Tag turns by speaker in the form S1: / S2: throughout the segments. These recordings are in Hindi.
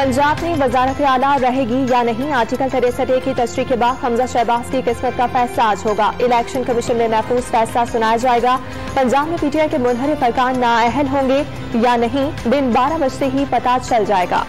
S1: पंजाब में वजारत आला रहेगी या नहीं, आर्टिकल 63 की तशरीह के बाद हमजा शहबाज की किस्मत का फैसला आज होगा। इलेक्शन कमीशन में महफूज फैसला सुनाया जाएगा। पंजाब में पीटीआई के मुनहरिफ अरकान नाअहल होंगे या नहीं, दिन 12 बजते ही पता चल जाएगा।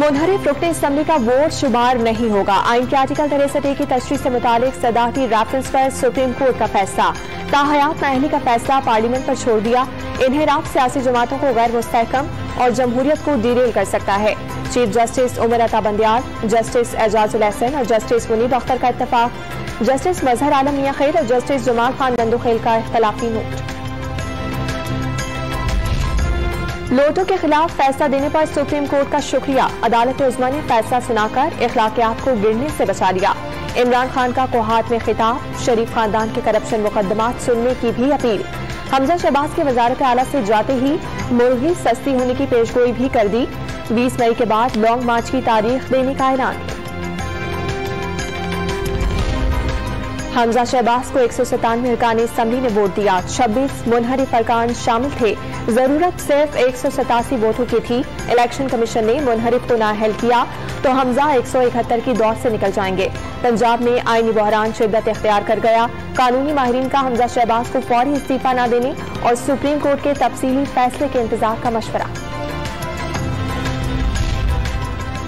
S1: मुनहरिफ रुकने असम्बली का वोट शुमार नहीं होगा। आइन के आर्टिकल 63 की तशरीह से मुतालिक सदारती रेफरेंस पर सुप्रीम कोर्ट का फैसला। ताहयात नाअहली का फैसला पार्लियामेंट पर छोड़ दिया। इन्हिराफ सियासी जमातों को गैर मुस्तहकम और जमहूरियत को डिरेल कर सकता है। Chief justice Umar Ata Bandial, justice Ejazul Ehsan और जस्टिस मुनीब अख्तर का इत्तफाक, जस्टिस मजहर आलम मियां खैर और जस्टिस जमाल खान नंदुखेल का इख्तलाफी नोट। लोटो के खिलाफ फैसला देने पर सुप्रीम कोर्ट का शुक्रिया। अदालत उज़्मा ने फैसला सुनाकर इखलाकियात को गिरने से बचा लिया। इमरान खान का कोहात में खिताब, शरीफ खानदान के करप्शन मुकदमात सुनने की भी अपील। हमजा शहबाज के वजारत आला से जाते ही मुर्गी सस्ती होने की पेशगोई भी कर दी। 20 मई के बाद लॉन्ग मार्च की तारीख देने का ऐलान। हमजा शहबाज को 197 अरकान असम्बली ने वोट दिया। 26 मुनहरिफ अरकान शामिल थे। जरूरत सिर्फ 187 वोटों की थी। इलेक्शन कमीशन ने मुनहरिफ को नाअहल किया तो हमजा 171 की दौड़ से निकल जाएंगे। पंजाब में आईनी बहरान शिद्दत इख्तियार कर गया। कानूनी माहिरीन का हमजा शहबाज को फौरी इस्तीफा न देने और सुप्रीम कोर्ट के तफसीली फैसले के इंतजार का मशवरा।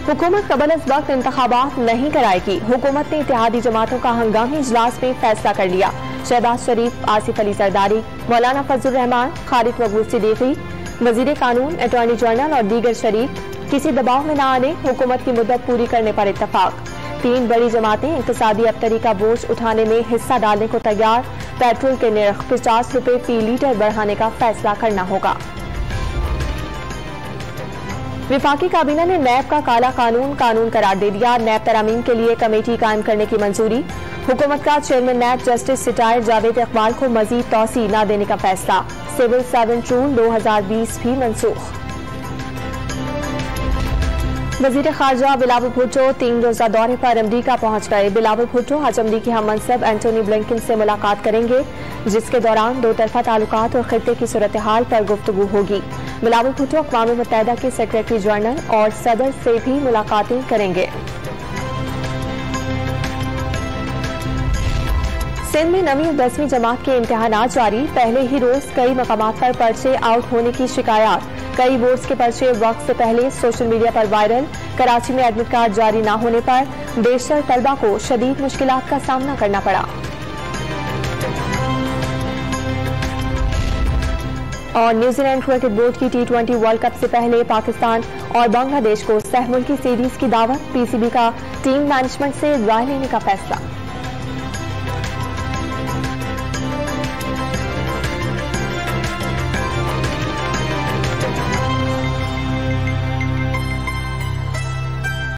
S1: हुकूमत कबल इस वक्त इंतखाबात नहीं कराएगी। हुकूमत ने इत्तेहादी जमातों का हंगामी इजलास में फैसला कर लिया। शहबाज शरीफ, आसिफ अली जरदारी, मौलाना फजल रहमान, खालिद मकबूल सिद्दीकी, वजीर कानून, अटॉर्नी जनरल और दीगर शरीक किसी दबाव में न आने, हुकूमत की मुद्दत पूरी करने पर इत्तफाक। 3 बड़ी जमातें इक्तिसादी अबतरी का बोझ उठाने में हिस्सा डालने को तैयार। पेट्रोल के नर्ख 50 रुपए फी लीटर बढ़ाने का फैसला करना होगा। विफाकी काबीना ने नैब का काला कानून करार दे दिया। नैब तरामीम के लिए कमेटी कायम करने की मंजूरी। हुकूमत का chairman NAB justice retired Javed Iqbal को मजीद तौसी न देने का फैसला। सिविल सर्वेंट रूल 2020 भी मनसूख। वजीर खारजा बिलावल भुट्टो 3 रोजा दौरे पर अमरीका पहुंच गए। बिलावल भुट्टो आज अमरीकी हम मनसब एंटोनी ब्लिंकन से मुलाकात करेंगे, जिसके दौरान दो तरफा ताल्लुकात और खित्ते की सूरत हाल पर गुफ्तगू होगी। बिलावल भुट्टो अक़वाम मुत्तहिदा के सेक्रेटरी जनरल और सदर से भी मुलाकातें करेंगे। सिंध में 9वीं और 10वीं जमात के इम्तिहानात जारी। पहले ही रोज कई मकामात पर पर्चे आउट होने की शिकायत। कई बोर्ड्स के पर्चे वक्त से पहले सोशल मीडिया पर वायरल। कराची में एडमिट कार्ड जारी न होने पर बेशतर तलबा को शदीद मुश्किलात का सामना करना पड़ा। और न्यूजीलैंड क्रिकेट बोर्ड की T20 वर्ल्ड कप से पहले पाकिस्तान और बांग्लादेश को सहमुल्की सीरीज की दावत। पीसीबी का टीम मैनेजमेंट से राय लेने का फैसला।